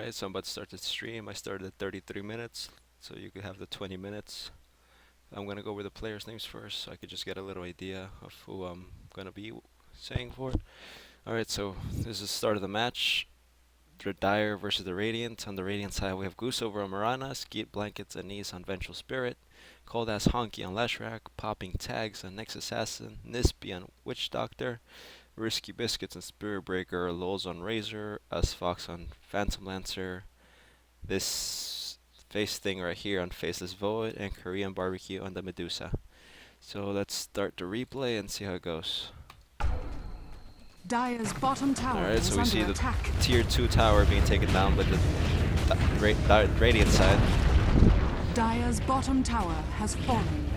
Alright, so I'm about to start the stream. I started at 33 minutes, so you could have the 20 minutes. I'm gonna go over the players' names first, so I could just get a little idea of who I'm gonna be saying for. Alright, so this is the start of the match. The Dire versus the Radiant. On the Radiant side, we have Goose over on Marana, Skeet Blankets and Knees on Vengeful Spirit, Cold Ass Honky on Leshrac, Popping Tags on Nyx Assassin, Nispy on Witch Doctor, Risky Biscuits and Spirit Breaker, Lols on Razor, Us Fox on Phantom Lancer, this face thing right here on Faceless Void, and Korean Barbecue on the Medusa. So let's start the replay and see how it goes. Dire's bottom tower Alright, so we see the attack. tier 2 tower being taken down by the Radiant side. Dire's bottom tower has fallen.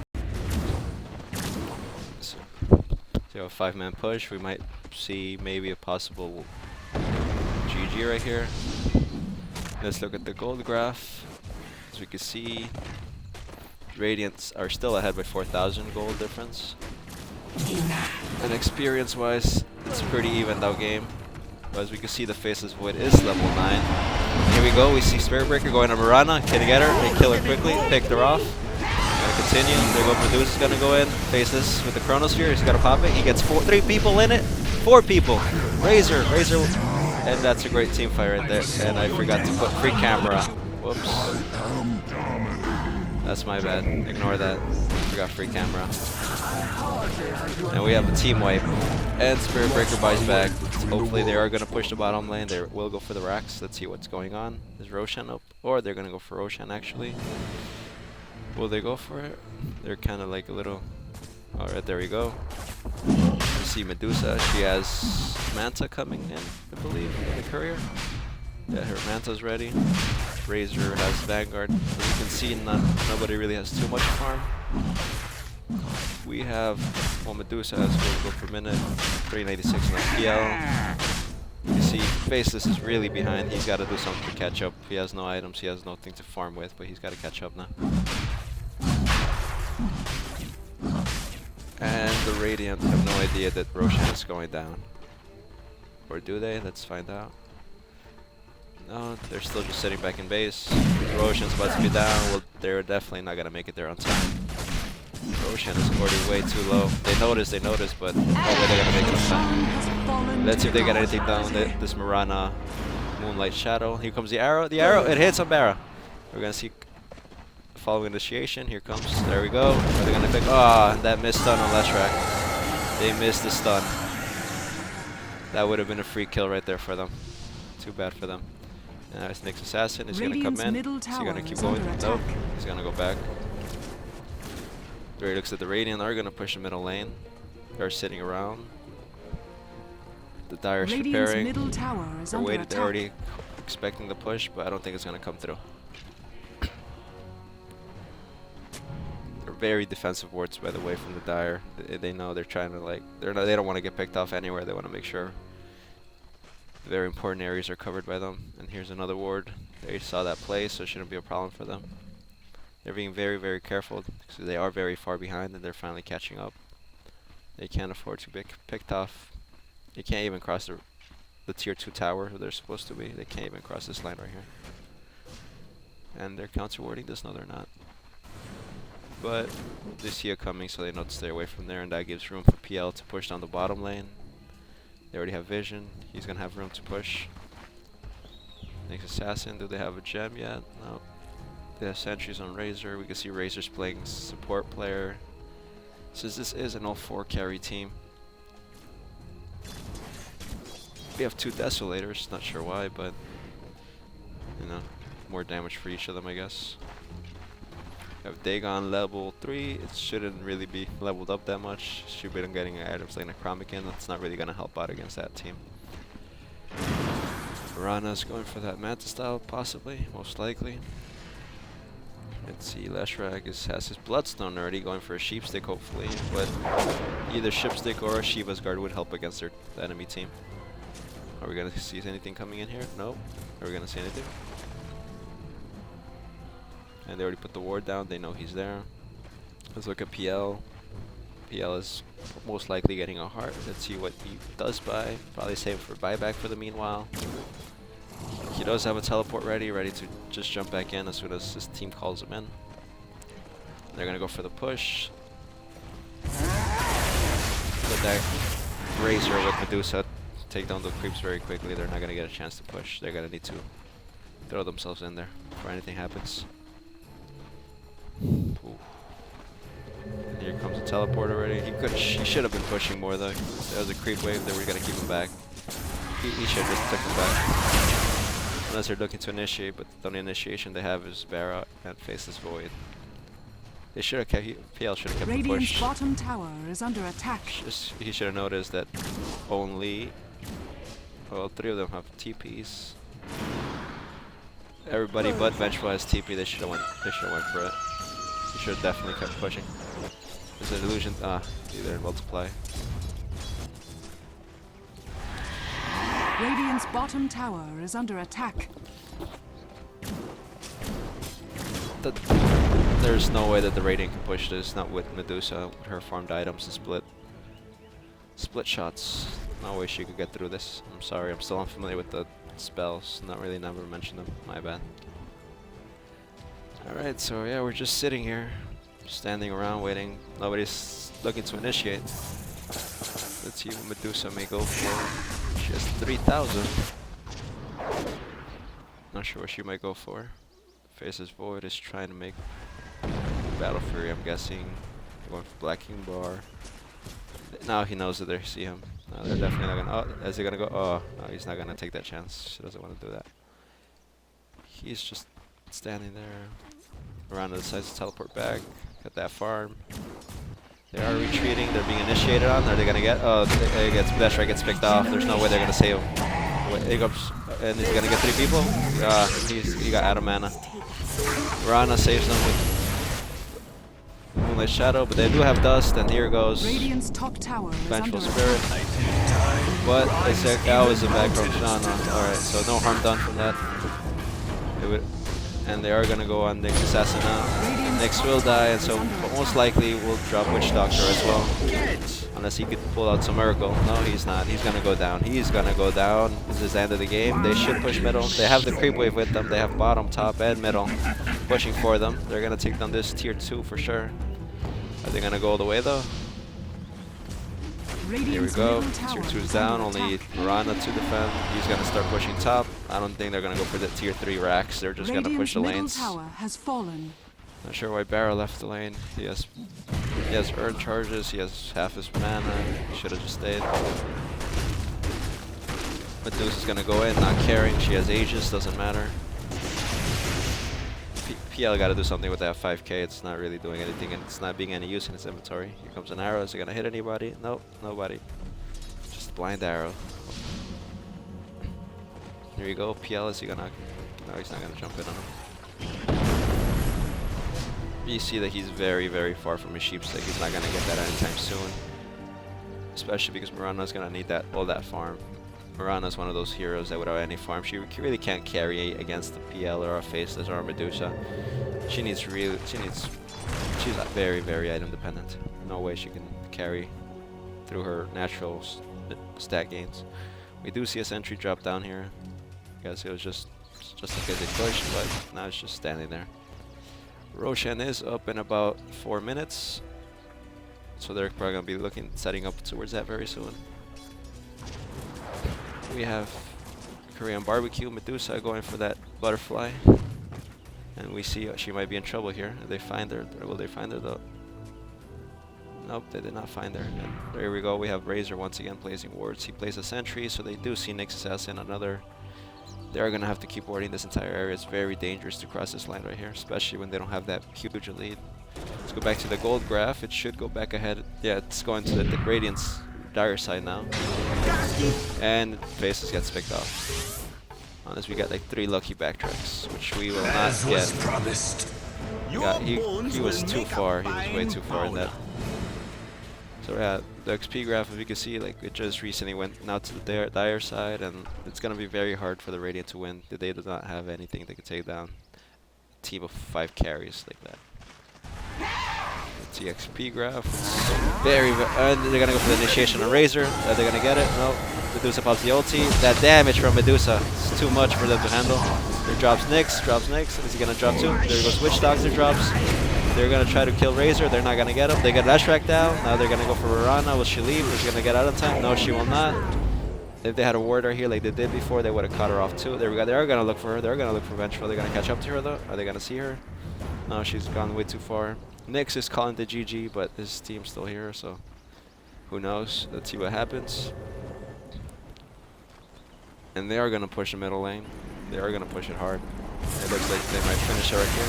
So a 5-man push. We might see maybe a possible GG right here. Let's look at the gold graph. As we can see, Radiants are still ahead by 4,000 gold difference. And experience-wise, it's a pretty evened out game. But as we can see, the Faceless Void is level 9. Here we go, we see Spirit Breaker going to Marana. Can he get her? They kill her quickly, picked her off. Gonna continue. There go Medusa's gonna go in. Faceless with the Chronosphere. He's gonna pop it. He gets 3 people in it. 4 people. Razor. And that's a great team fight right there. And I forgot to put free camera. Whoops. That's my bad. Ignore that. Forgot free camera. And we have a team wipe. And Spirit Breaker buys back. Hopefully they are going to push the bottom lane. They will go for the racks. Let's see what's going on. Is Roshan up? Or they're going to go for Roshan actually. Will they go for it? They're kind of like a little... Alright, there we go. You see Medusa. She has Manta coming in, I believe, in the courier. Yeah, her Manta's ready. Razor has Vanguard. As you can see, nobody really has too much farm. We have... Well, Medusa has to go for a minute. 396 on PL. You see, Faceless is really behind. He's got to do something to catch up. He has no items, he has nothing to farm with, but he's got to catch up now. And the Radiant have no idea that Roshan is going down. Or do they? Let's find out. No, they're still just sitting back in base. Roshan's about to be down. Well, they're definitely not going to make it there on time. Roshan is already way too low. They notice, but no way they're going to make it on time. Let's see if they get anything done with this Marana Moonlight Shadow. Here comes the arrow. The arrow, it hits on Barra. We're going to see following initiation. Here comes, there we go. Are they going to pick? Ah, that missed stun on Leshrac. They missed the stun. That would have been a free kill right there for them. Too bad for them. Nice, Nyx Assassin is going to come in. Is he going to keep going? Nope. He's going to go back. He looks at the Radiant. Are going to push the middle lane. They're sitting around. The Dire's preparing. They're already expecting the push, but I don't think it's going to come through. They're very defensive wards, by the way, from the Dire. They know they're trying to they don't want to get picked off anywhere. They want to make sure very important areas are covered by them. And here's another ward. They saw that play, so it shouldn't be a problem for them. They're being very, very careful because they are very far behind and they're finally catching up. They can't afford to be picked off. They can't even cross the tier 2 tower where they're supposed to be. They can't even cross this line right here. And they're counter warding this. No, they're not. But they see it coming, so they know to stay away from there, and that gives room for PL to push down the bottom lane. They already have vision. He's going to have room to push. Nyx Assassin, do they have a gem yet? No. They have sentries on Razor. We can see Razor's playing support player. Since this is an all-4 carry team. We have 2 Desolators, not sure why, but you know, more damage for each of them, I guess. We have Dagon level 3. It shouldn't really be leveled up that much. Should be getting items like Necromic. That's not really going to help out against that team. Marana's going for that Manta style, possibly, most likely. Let's see, Leshrac has his Bloodstone already, going for a Sheepstick hopefully, but either Sheepstick or a Shiva's Guard would help against the enemy team. Are we going to see anything coming in here? Nope. Are we going to see anything? And they already put the ward down, they know he's there. Let's look at PL. PL is most likely getting a heart. Let's see what he does buy. Probably save for buyback for the meanwhile. He does have a teleport ready to just jump back in as soon as his team calls him in. They're gonna go for the push. But that Razor with Medusa take down the creeps very quickly. They're not gonna get a chance to push. They're gonna need to throw themselves in there before anything happens. Ooh. Here comes a teleport already. He should have been pushing more though. There was a creep wave. They were gonna keep him back. He should have just took him back. Unless they're looking to initiate, but the only initiation they have is Barra and Faceless Void. They should have kept. PL should have kept the Radiant's push. bottom tower is under attack. He should have noticed that only, well, 3 of them have TPs. Everybody but Vengeful has TP. They should have went. They should have went for it. He should have definitely kept pushing. There's an illusion. Either multiply. Radiant's bottom tower is under attack. There's no way that the Radiant can push this. Not with Medusa, with her farmed items and split shots. No way she could get through this. I'm sorry. I'm still unfamiliar with the spells. Not really. Never mentioned them. My bad. Alright, so yeah, we're just sitting here, standing around waiting. Nobody's looking to initiate. Let's see what Medusa may go for. She has 3,000. Not sure what she might go for. Faces Void is trying to make Battle Fury, I'm guessing. Going for Black King Bar. Now he knows that they see him. No, they're definitely not gonna. Oh, is he gonna go? Oh, no, he's not gonna take that chance. He doesn't want to do that. He's just standing there. Around decides to teleport back. Got that farm. They are retreating. They're being initiated on. Are they gonna get? Oh, that strike gets picked off. There's no way they're gonna save him. Wait, he goes, and he's gonna get 3 people. He got out of mana. Rana saves them with Moonlight Shadow, but they do have Dust. And here goes Radiant's top tower is Vengeful under Spirit. attack. But they said that was a background. No. Alright, so no harm done from that. And they are gonna go on Nyx Assassin now. Nyx will die, and so most likely will drop Witch Doctor as well. Unless he could pull out some miracle. No, he's not. He's gonna go down. He's gonna go down. This is the end of the game. They should push middle. They have the creep wave with them. They have bottom, top, and middle pushing for them. They're gonna take down this tier 2 for sure. Are they gonna go all the way though? Here we go. Tier 2 is down. Only Mirana to defend. He's gonna start pushing top. I don't think they're gonna go for the tier 3 racks. They're just gonna push the lanes. Tower has fallen. Not sure why Barra left the lane. He has earned charges. He has half his mana. He should have just stayed. Medusa's gonna go in, not caring. She has Aegis. Doesn't matter. PL got to do something with that 5k. It's not really doing anything, and it's not being any use in his inventory. Here comes an arrow. Is it gonna hit anybody? Nope, nobody. Just blind arrow. Here you go. PL, is he gonna? No, he's not gonna jump in on him. You see that he's very, very far from his sheepstick. He's not gonna get that anytime soon. Especially because Mirana's gonna need all that farm. Mirana's one of those heroes that without any farm, she really can't carry against the PL or a Faceless or a Medusa. She's very, very item dependent. No way she can carry through her natural stat gains. We do see a sentry drop down here. I guess it was just in case they pushed, but now it's just standing there. Roshan is up in about 4 minutes, so they're probably gonna be setting up towards that very soon. We have Korean Barbecue, Medusa going for that butterfly. And we see she might be in trouble here. If they find her, will they find her though? Nope, they did not find her. And there we go, we have Razor once again placing wards. He plays a sentry, so they do see Nyx Assassin, another. They are gonna have to keep warding this entire area. It's very dangerous to cross this line right here, especially when they don't have that huge lead. Let's go back to the gold graph. It should go back ahead. Yeah, it's going to the Radiant's dire side now. And Faces gets picked off. Unless we got like 3 lucky backtracks, which we will not get. He was too far. He was way too far in that. So yeah, the XP graph, as you can see, like it just recently went now to the dire side, and it's gonna be very hard for the Radiant to win. They do not have anything that could take down a team of 5 carries like that. The XP graph. They're gonna go for the initiation on Razor. Are they gonna get it? No. Medusa pops the ulti. That damage from Medusa is too much for them to handle. There drops Nyx. Is he gonna drop too? There goes Witch Doctor drops. They're gonna try to kill Razor. They're not gonna get him. They get Lashrak down. Now they're gonna go for Rarana. Will she leave? Is she gonna get out of time? No, she will not. If they had a warder here like they did before, they would have caught her off too. There we go. They are gonna look for her. They're gonna look for Vengeful. They're gonna catch up to her though. Are they gonna see her? No, she's gone way too far. Nyx is calling the GG, but his team's still here, so who knows? Let's see what happens. And they are gonna push the middle lane. They are gonna push it hard. It looks like they might finish it right here.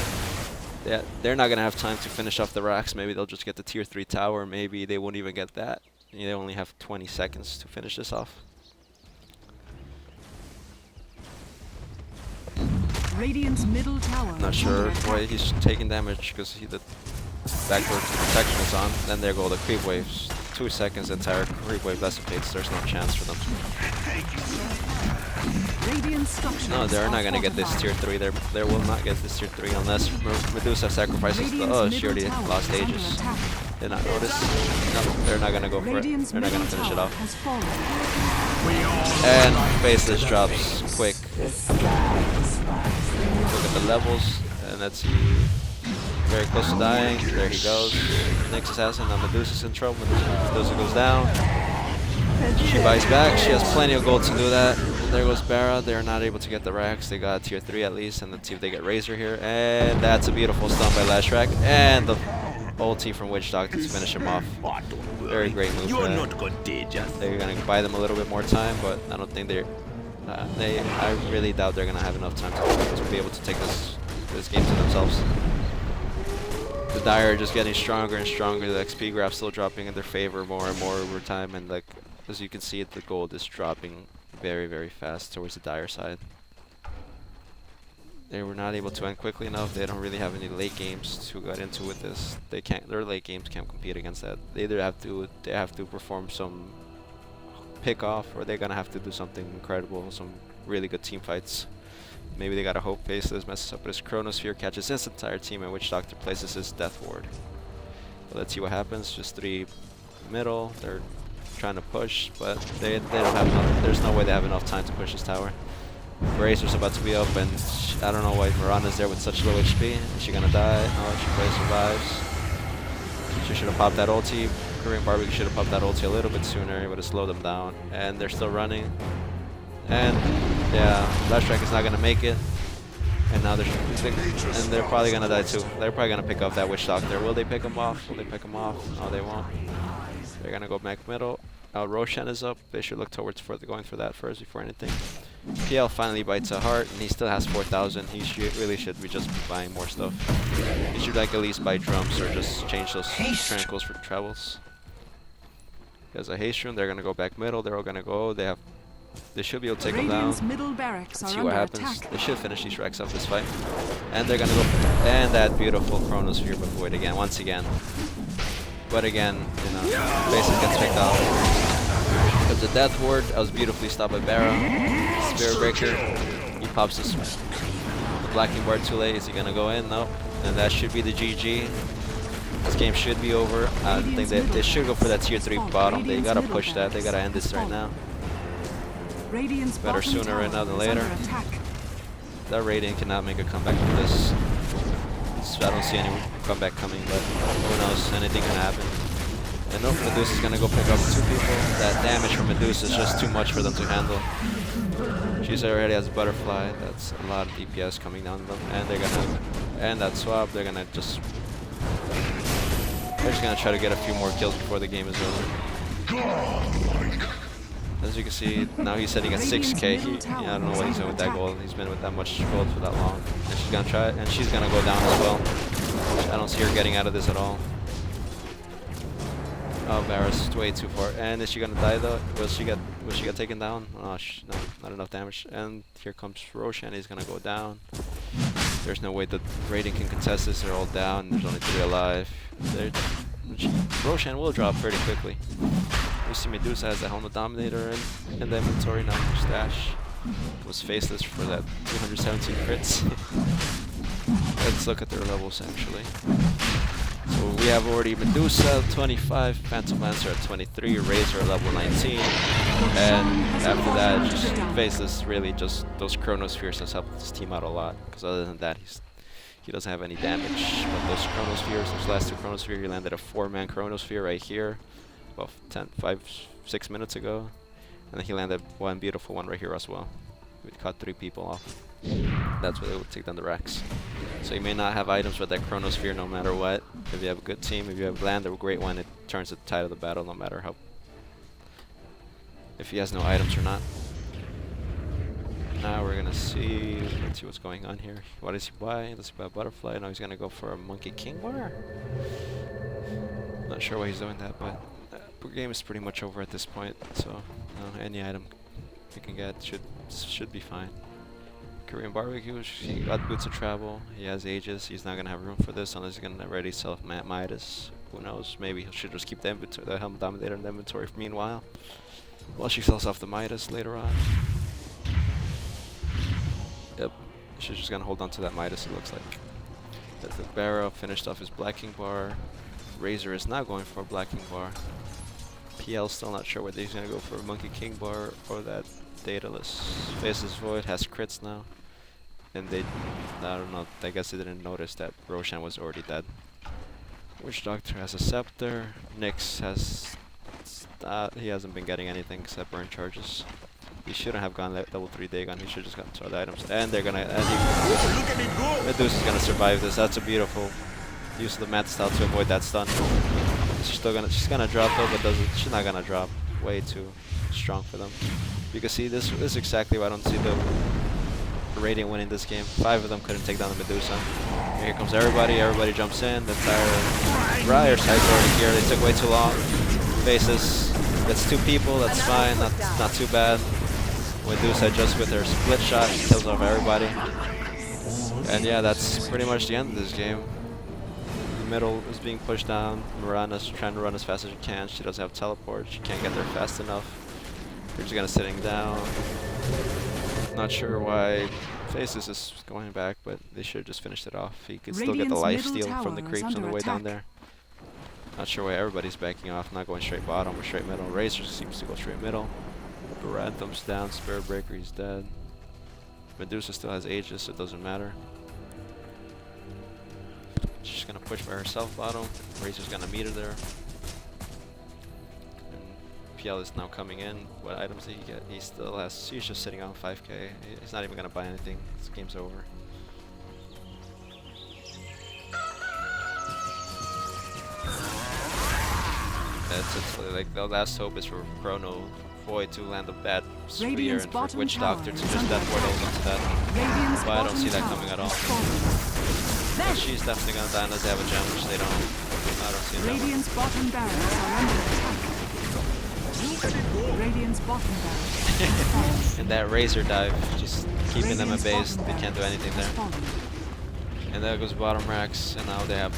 Yeah, they're not gonna have time to finish off the racks. Maybe they'll just get the tier 3 tower. Maybe they won't even get that. They only have 20 seconds to finish this off. Radiant's middle tower. Not sure why he's taking damage because the backward protection is on. Then there go the creep waves. 2 seconds entire creep wave dissipates. There's no chance for them. No, they're not gonna get this tier 3. They will not get this tier 3 unless Medusa sacrifices the. Oh, she already lost Aegis. Did not notice. No, they're not gonna go for it. They're not gonna finish it off. And Faceless drops quick. Look at the levels, and let's see. Very close to dying. There he goes. Nyx Assassin on Medusa's in trouble. Medusa goes down. She buys back. She has plenty of gold to do that. There goes Barra. They're not able to get the racks. They got tier 3 at least. And let's see if they get Razor here. And that's a beautiful stun by Lashrak. And the ulti from Witch Doctor to finish him off. Very great move. You're not contagious. They're gonna buy them a little bit more time, but I don't think they're. I really doubt they're gonna have enough time to be able to take this game to themselves. The Dire are just getting stronger and stronger. The XP graph still dropping in their favor more and more over time, and like as you can see, the gold is dropping very, very fast towards the Dire side. They were not able to end quickly enough. They don't really have any late games to get into with this. They can't. Their late games can't compete against that. They either have to perform some pick off, or they're gonna have to do something incredible, some really good team fights. Maybe they gotta hope Faceless messes up his Chronosphere, catches his entire team, and Witch Doctor places his Death Ward. But let's see what happens. Just 3 middle. They're trying to push, but they don't have enough. There's no way they have enough time to push this tower. Razor's about to be up, and I don't know why Mirana's there with such low HP. Is she gonna die? No, she probably survives. She should have popped that ulti. Korean Barbecue should have popped that ulti a little bit sooner. It would have slowed them down. And they're still running. And yeah, Lashrak is not gonna make it. And now they're probably gonna die too. They're probably gonna pick up that Witch Doctor. Will they pick him off? Will they pick him off? No, they won't. They're gonna go back middle. Roshan is up. They should look towards going for that first before anything. PL finally bites a heart, and he still has 4,000. He really should be just buying more stuff. He should like at least buy drums or just change those tranquils for travels. He has a haste rune. They're gonna go back middle. They're all gonna go. They should be able to take him down. Let's see what happens. They should finish these racks up this fight. And they're gonna go for, and that beautiful Chronosphere Void again, once again. But again, you know, Faceless gets picked off. Because the Death Ward, that was beautifully stopped by Barra. Spirit Breaker, he pops this. The Blacking Bar too late. Is he gonna go in? Nope. And that should be the GG. This game should be over. I think they should go for that tier 3 bottom. They gotta push that. They gotta end this right now. Better sooner right now than later. That Radiant cannot make a comeback from this. I don't see any comeback coming, but who knows? Anything can happen. And nope, Medusa's gonna go pick up 2 people. That damage from Medusa is just too much for them to handle. She's already has a butterfly. That's a lot of DPS coming down on them, and they're gonna end that swap. They're just gonna try to get a few more kills before the game is over. As you can see, now he's sitting at 6k. I don't know what he's doing with that gold. He's been with that much gold for that long. And she's gonna try it, and she's gonna go down as well. I don't see her getting out of this at all. Oh, Barra's way too far. And is she gonna die though? Will she get taken down? Oh, no, not enough damage. And here comes Roshan. He's gonna go down. There's no way that Radiant can contest this. They're all down. There's only 3 alive. Roshan will drop pretty quickly. You see Medusa has the Helmet Dominator in the inventory, now in stash. Was Faceless for that 217 crits. Let's look at their levels actually. So we have already Medusa 25, Phantom Lancer at 23, Razor level 19, And has after fallen that, to just the down. Faceless really just those Chronospheres has helped his team out a lot. Because other than that, he doesn't have any damage. But those Chronospheres, those last two Chronosphere, he landed a 4-man Chronosphere right here, about 6 minutes ago. And then he landed one beautiful one right here as well. We cut 3 people off. That's what it would take down the Rex. So you may not have items with that Chronosphere no matter what. If you have a good team, if you have land or a great one, it turns the tide of the battle no matter how. If he has no items or not. Now we're gonna see. Let's see what's going on here. What does he buy? Does he buy a butterfly? No, he's gonna go for a monkey king bar. Not sure why he's doing that, but the game is pretty much over at this point. So any item you can get should be fine. Korean barbecue. He got boots of travel. He has Aegis. He's not gonna have room for this unless he's gonna already sell Midas. Who knows? Maybe he should just keep the inventory, the Helm Dominator in the inventory for meanwhile. While she sells off the Midas later on. Yep. She's just gonna hold on to that Midas, it looks like. That's the Barrow finished off his Black King bar. Razor is not going for a Black King bar. PL still not sure whether he's gonna go for a Monkey King bar or that Daedalus. Faceless Void has crits now. And I don't know, I guess they didn't notice that Roshan was already dead. Witch Doctor has a Scepter. Nyx has... he hasn't been getting anything except burn charges. He shouldn't have gone level 3 Dagon, he should just gotten to other items. And they're gonna... Medusa's gonna survive this, that's a beautiful use of the Mad Style to avoid that stun. She's gonna drop though, but she's not gonna drop. Way too strong for them. You can see this is exactly why I don't see the Radiant winning this game. 5 of them couldn't take down the Medusa. And here comes everybody jumps in. The entire Briar side's already here. They took way too long. Faces. That's 2 people, that's fine, not too bad. Medusa just with her split shot, she kills off everybody. And yeah, that's pretty much the end of this game. The middle is being pushed down. Mirana's trying to run as fast as she can. She doesn't have teleport, she can't get there fast enough. They're just gonna sitting down. Not sure why Faces is going back, but they should have just finished it off. He could still get the life steal from the creeps on the way down there. Not sure why everybody's backing off, not going straight bottom or straight middle. Razor seems to go straight middle. Anthem's down, Spirit Breaker, he's dead. Medusa still has Aegis, so it doesn't matter. She's gonna push by herself bottom. Razor's gonna meet her there. PL is now coming in. What items did he get? He still has... He's just sitting on 5k. He's not even going to buy anything. This game's over. That's it. Like, the last hope is for Chrono Void to land a bad Sphere and for Witch Doctor to just death portal onto that. But I don't see that coming at all. But she's definitely going to die unless they have a gem, which they don't. I don't see that. Radiant's bottom barracks are under attack. Radiant's bottom barracks. And that Razor dive, just keeping them at base. They can't do anything there. And there goes bottom racks, and now they have...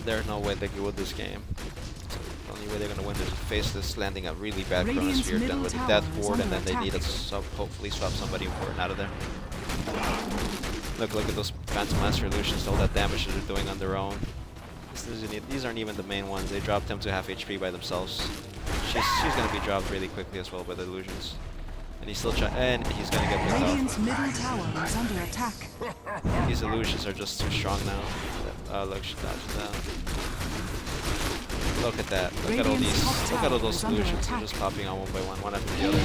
There's no way they can win this game. So the only way they're gonna win is Faceless landing a really bad Chronosphere, then with the Death Ward, and then they need to hopefully swap somebody important out of there. Look at those Phantom Master illusions, all that damage that they're doing on their own. These aren't even the main ones. They dropped them to half HP by themselves. She's gonna be dropped really quickly as well by the illusions. And he's still and he's gonna get picked Radiant's off. middle tower is under attack. These illusions are just too strong now. Oh look, she dodged down. Look at that. Look at all these. Look at all those illusions. They're just popping on one by one after the other.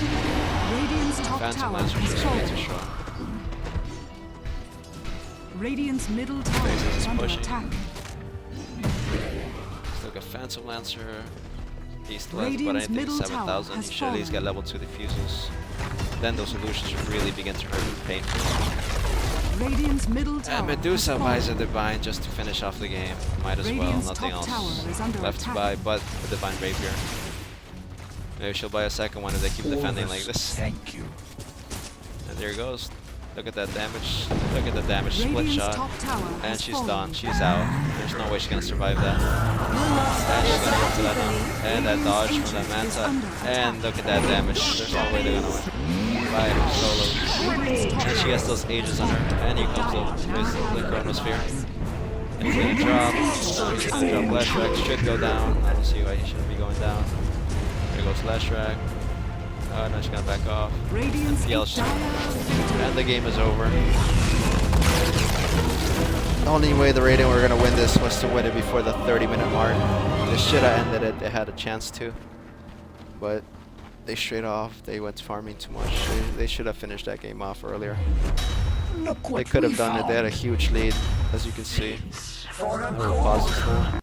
Radiant's top Phantom tower Lancer is is just way too falling. strong. Radiant's middle tower Faces is under pushing. attack. Look at Phantom Lancer. He still has about Radiant's anything middle 7,000. tower He has should at least get fallen. level 2 diffusals. Then those illusions should really begin to hurt painfully. Radiant's middle tower And Medusa has buys a fallen. Divine just to finish off the game. Might as well, Radiant's nothing top else tower is under left to attack. buy but the Divine Rapier. Maybe she'll buy a second one if they keep defending like this. Thank you. And there it goes. Look at that damage. Look at the damage. Split Radiant's shot. top tower And has she's fallen. done. She's out. There's no way she's gonna survive that. And she's gonna go for that now. And that dodge from that Manta. And look at that damage. There's no way they're gonna win. By solo. And she has those Aegis on her. And here comes the Chronosphere. And he's gonna drop. No, he's gonna drop Lashrak. Should go down. I don't see why he shouldn't be going down. There goes Lashrak. Oh, no, she's gonna back off. Radiant's PL and the game is over. The only way the Radiant were gonna win this was to win it before the 30-minute mark. They should have ended it. They had a chance to, but they straight off. They went farming too much. They should have finished that game off earlier. They could have done it. They had a huge lead, as you can see. I will pause this now.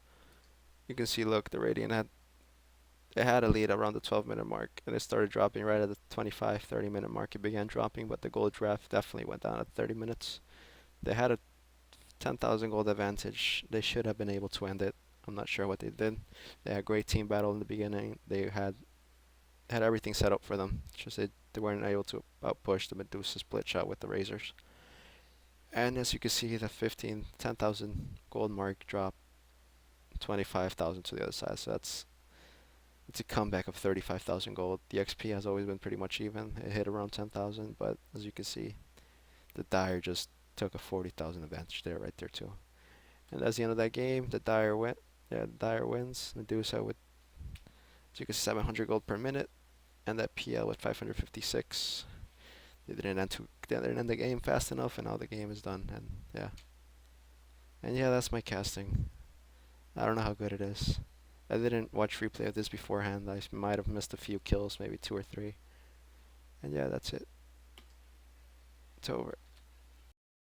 You can see, look, the Radiant had a lead around the 12-minute mark, and it started dropping right at the 25, 30-minute mark. It began dropping, but the gold draft definitely went down at 30 minutes. They had a 10,000 gold advantage. They should have been able to end it. I'm not sure what they did. They had a great team battle in the beginning. They had everything set up for them. It's just they weren't able to outpush the Medusa split shot with the Razors. And as you can see, the 10,000 gold mark dropped 25,000 to the other side. So it's a comeback of 35,000 gold. The XP has always been pretty much even. It hit around 10,000, but as you can see, the Dire just took a 40,000 advantage there, right there too. And that's the end of that game. The Dire went. Yeah, the Dire wins. Medusa with, as you can see, 700 gold per minute, and that PL with 556. They didn't end the game fast enough, and now the game is done. And yeah, that's my casting. I don't know how good it is. I didn't watch replay of this beforehand. I might have missed a few kills, maybe 2 or 3. And yeah, that's it. It's over.